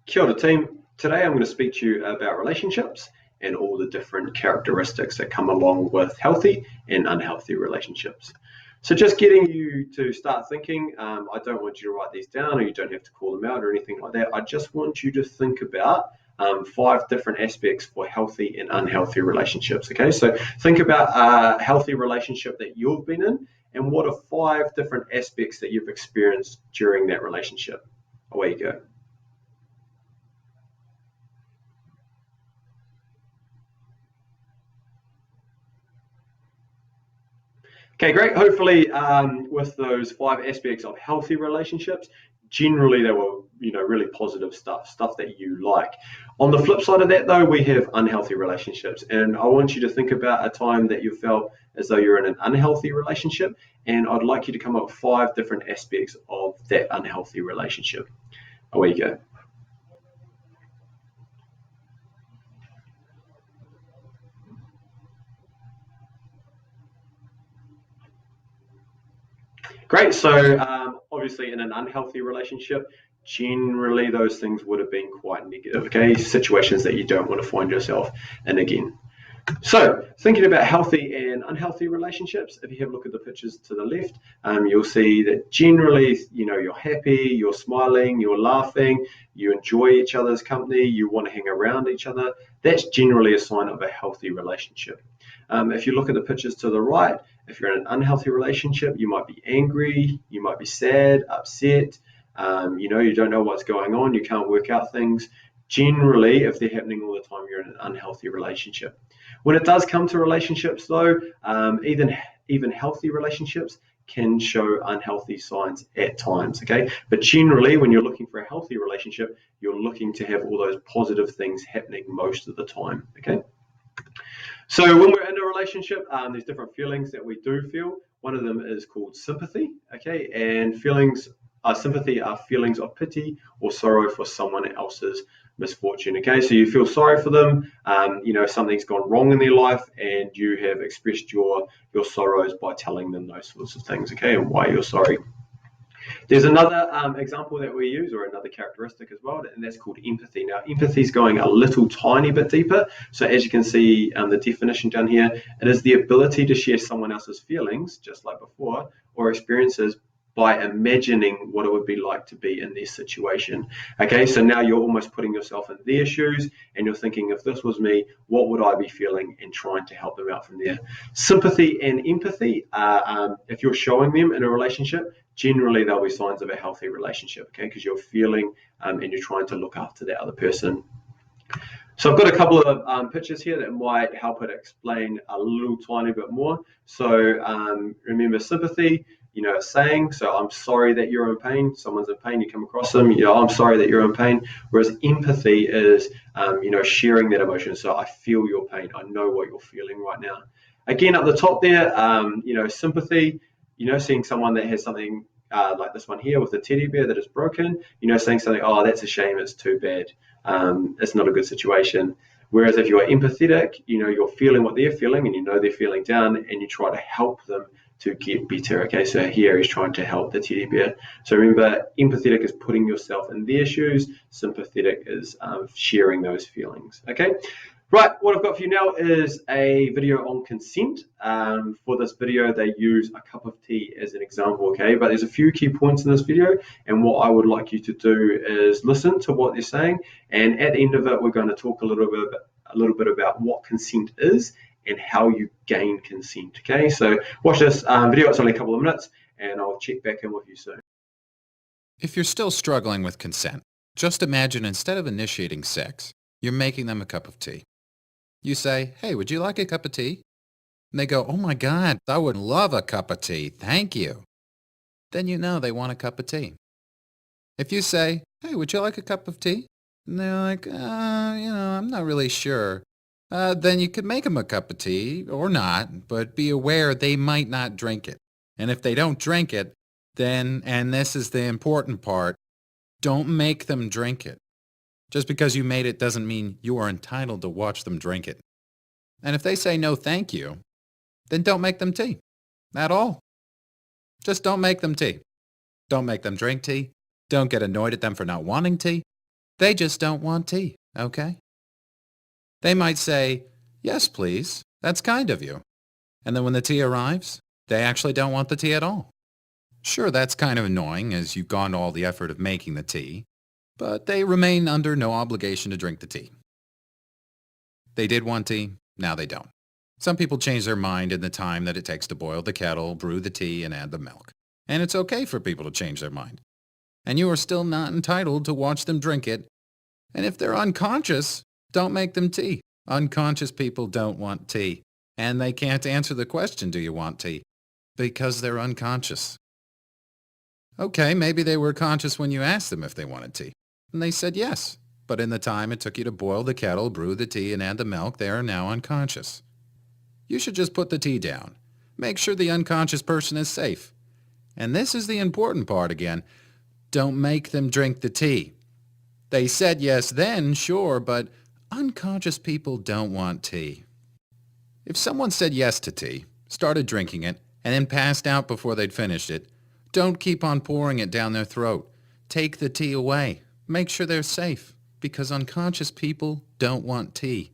Kia ora team. Today I'm going to speak to you about relationships and all the different characteristics that come along with healthy and unhealthy relationships. So just getting you to start thinking, I don't want you to write these down or you don't have to call them out or anything like that. I just want you to think about 5 different aspects for healthy and unhealthy relationships. Okay, so think about a healthy relationship that you've been in and what are 5 different aspects that you've experienced during that relationship. Away you go. Okay, great. Hopefully, with those 5 aspects of healthy relationships, generally they were, really positive stuff that you like. On the flip side of that, though, we have unhealthy relationships, and I want you to think about a time that you felt as though you're in an unhealthy relationship, and I'd like you to come up with 5 different aspects of that unhealthy relationship. Away you go. Great. So obviously, in an unhealthy relationship, generally those things would have been quite negative. Okay, situations that you don't want to find yourself in again. So, thinking about healthy and unhealthy relationships, if you have a look at the pictures to the left, you'll see that generally, you're happy, you're smiling, you're laughing, you enjoy each other's company, you want to hang around each other. That's generally a sign of a healthy relationship. If you look at the pictures to the right, if you're in an unhealthy relationship, you might be angry, you might be sad, upset, you don't know what's going on, you can't work out things. Generally, if they're happening all the time, you're in an unhealthy relationship. When it does come to relationships, though, even healthy relationships can show unhealthy signs at times. Okay, but generally, when you're looking for a healthy relationship, you're looking to have all those positive things happening most of the time. Okay. So when we're in a relationship, there's different feelings that we do feel. One of them is called sympathy. Okay, and sympathy are feelings of pity or sorrow for someone else's misfortune. Okay, so you feel sorry for them. Something's gone wrong in their life, and you have expressed your sorrows by telling them those sorts of things. Okay, and why you're sorry. There's another example that we use, or another characteristic as well, and that's called empathy. Now, empathy is going a little tiny bit deeper. So as you can see, the definition down here, it is the ability to share someone else's feelings, just like before, or experiences by imagining what it would be like to be in their situation. Okay, so now you're almost putting yourself in their shoes and you're thinking, if this was me, what would I be feeling, and trying to help them out from there. Sympathy and empathy, if you're showing them in a relationship, generally they'll be signs of a healthy relationship, okay, because you're feeling and you're trying to look after that other person. So I've got a couple of pictures here that might help it explain a little tiny bit more. So remember sympathy, saying, so I'm sorry that you're in pain. Someone's in pain, you come across them, I'm sorry that you're in pain. Whereas empathy is, sharing that emotion. So I feel your pain. I know what you're feeling right now. Again, up the top there, sympathy, seeing someone that has something like this one here with the teddy bear that is broken, saying something, oh, that's a shame, it's too bad. It's not a good situation. Whereas if you're empathetic, you're feeling what they're feeling and they're feeling down and you try to help them to get better. Okay, so here he's trying to help the teddy bear. So remember, empathetic is putting yourself in their shoes. Sympathetic is sharing those feelings. Okay, right, what I've got for you now is a video on consent. For this video, they use a cup of tea as an example, okay? But there's a few key points in this video, and what I would like you to do is listen to what they're saying, and at the end of it, we're going to talk a little bit about what consent is and how you gain consent, okay? So watch this video, it's only a couple of minutes, and I'll check back in with you soon. If you're still struggling with consent, just imagine instead of initiating sex, you're making them a cup of tea. You say, hey, would you like a cup of tea? And they go, oh my God, I would love a cup of tea, thank you. Then you know they want a cup of tea. If you say, hey, would you like a cup of tea? And they're like, I'm not really sure. Then you could make them a cup of tea, or not, but be aware they might not drink it. And if they don't drink it, then, and this is the important part, don't make them drink it. Just because you made it doesn't mean you are entitled to watch them drink it. And if they say no thank you, then don't make them tea. At all. Just don't make them tea. Don't make them drink tea. Don't get annoyed at them for not wanting tea. They just don't want tea, okay? They might say, yes, please, that's kind of you. And then when the tea arrives, they actually don't want the tea at all. Sure, that's kind of annoying as you've gone to all the effort of making the tea, but they remain under no obligation to drink the tea. They did want tea, now they don't. Some people change their mind in the time that it takes to boil the kettle, brew the tea, and add the milk. And it's okay for people to change their mind. And you are still not entitled to watch them drink it. And if they're unconscious, don't make them tea. Unconscious people don't want tea. And they can't answer the question, do you want tea? Because they're unconscious. Okay, maybe they were conscious when you asked them if they wanted tea. And they said yes. But in the time it took you to boil the kettle, brew the tea, and add the milk, they are now unconscious. You should just put the tea down. Make sure the unconscious person is safe. And this is the important part again. Don't make them drink the tea. They said yes then, sure, but unconscious people don't want tea. If someone said yes to tea, started drinking it, and then passed out before they'd finished it, don't keep on pouring it down their throat. Take the tea away. Make sure they're safe, because unconscious people don't want tea.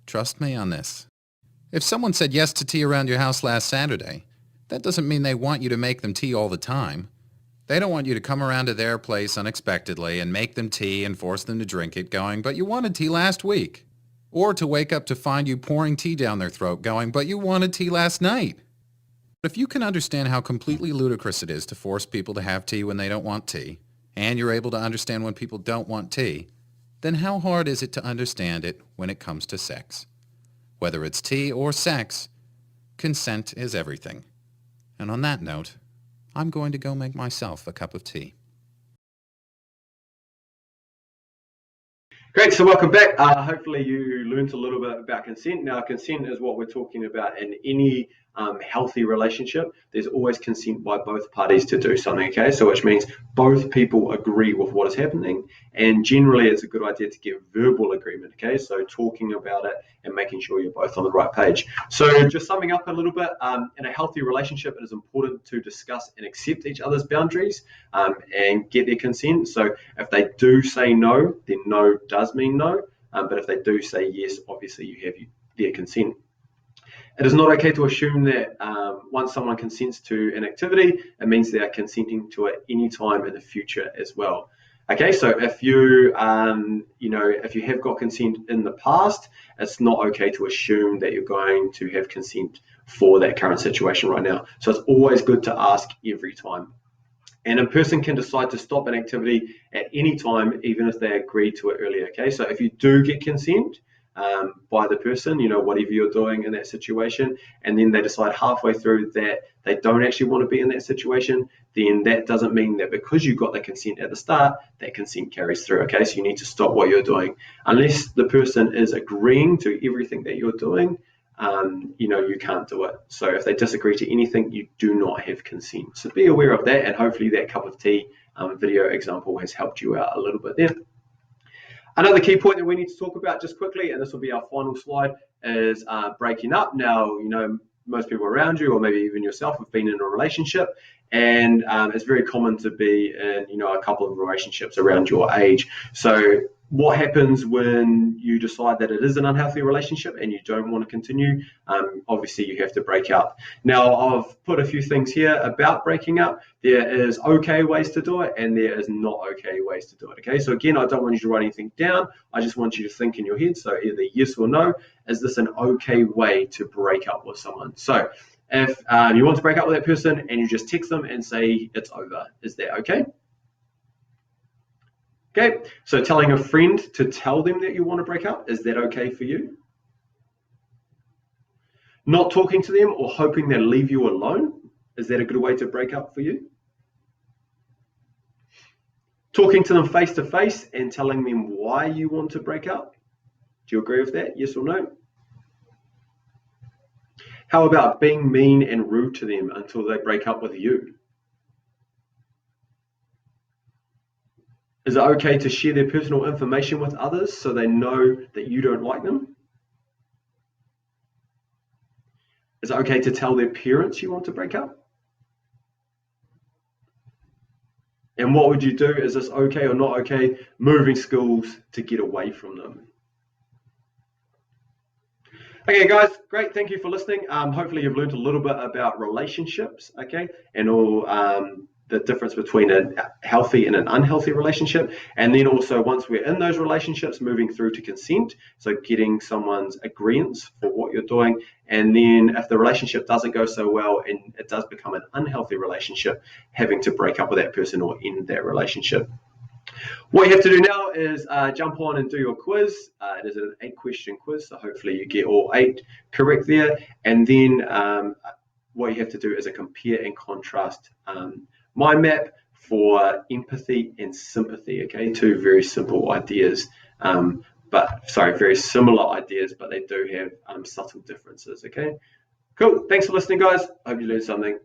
Trust me on this. If someone said yes to tea around your house last Saturday, that doesn't mean they want you to make them tea all the time. They don't want you to come around to their place unexpectedly and make them tea and force them to drink it going, but you wanted tea last week. Or to wake up to find you pouring tea down their throat going, but you wanted tea last night. But if you can understand how completely ludicrous it is to force people to have tea when they don't want tea, and you're able to understand when people don't want tea, then how hard is it to understand it when it comes to sex? Whether it's tea or sex, consent is everything. And on that note, I'm going to go make myself a cup of tea. Great, so welcome back. Hopefully you learned a little bit about consent. Now, consent is what we're talking about in any healthy relationship. There's always consent by both parties to do something, okay? So which means both people agree with what is happening, and generally it's a good idea to get verbal agreement, okay? So talking about it and making sure you're both on the right page. So just summing up a little bit, in a healthy relationship, it is important to discuss and accept each other's boundaries and get their consent. So if they do say no, then no does mean no, but if they do say yes, obviously you have their consent. It is not okay to assume that once someone consents to an activity, it means they are consenting to it any time in the future as well. Okay, so if you, if you have got consent in the past, it's not okay to assume that you're going to have consent for that current situation right now. So it's always good to ask every time. And a person can decide to stop an activity at any time, even if they agreed to it earlier. Okay, so if you do get consent by the person, whatever you're doing in that situation, and then they decide halfway through that they don't actually want to be in that situation, then that doesn't mean that because you got the consent at the start, that consent carries through. Okay, so you need to stop what you're doing. Unless the person is agreeing to everything that you're doing, you can't do it. So if they disagree to anything, you do not have consent. So be aware of that, and hopefully that cup of tea video example has helped you out a little bit there. Another key point that we need to talk about just quickly, and this will be our final slide, is breaking up. Now, most people around you, or maybe even yourself, have been in a relationship, and it's very common to be in, a couple of relationships around your age. So what happens when you decide that it is an unhealthy relationship and you don't want to continue? Obviously, you have to break up. Now, I've put a few things here about breaking up. There is okay ways to do it, and there is not okay ways to do it. Okay, so again, I don't want you to write anything down. I just want you to think in your head. So either yes or no. Is this an okay way to break up with someone? So if you want to break up with that person and you just text them and say it's over, is that okay? Okay, so telling a friend to tell them that you want to break up, is that okay for you? Not talking to them or hoping they'll leave you alone, is that a good way to break up for you? Talking to them face to face and telling them why you want to break up, do you agree with that, yes or no? How about being mean and rude to them until they break up with you? Is it okay to share their personal information with others so they know that you don't like them? Is it okay to tell their parents you want to break up? And what would you do? Is this okay or not okay? Moving schools to get away from them. Okay, guys, great. Thank you for listening. Hopefully, you've learned a little bit about relationships, okay, and all the difference between a healthy and an unhealthy relationship. And then also, once we're in those relationships, moving through to consent, so getting someone's agreement for what you're doing. And then, if the relationship doesn't go so well and it does become an unhealthy relationship, having to break up with that person or end that relationship. What you have to do now is jump on and do your quiz. It is an 8-question quiz, so hopefully you get all 8 correct there. And then what you have to do is a compare and contrast mind map for empathy and sympathy. Okay, 2 very simple ideas, very similar ideas, but they do have subtle differences. Okay, cool. Thanks for listening, guys. I hope you learned something.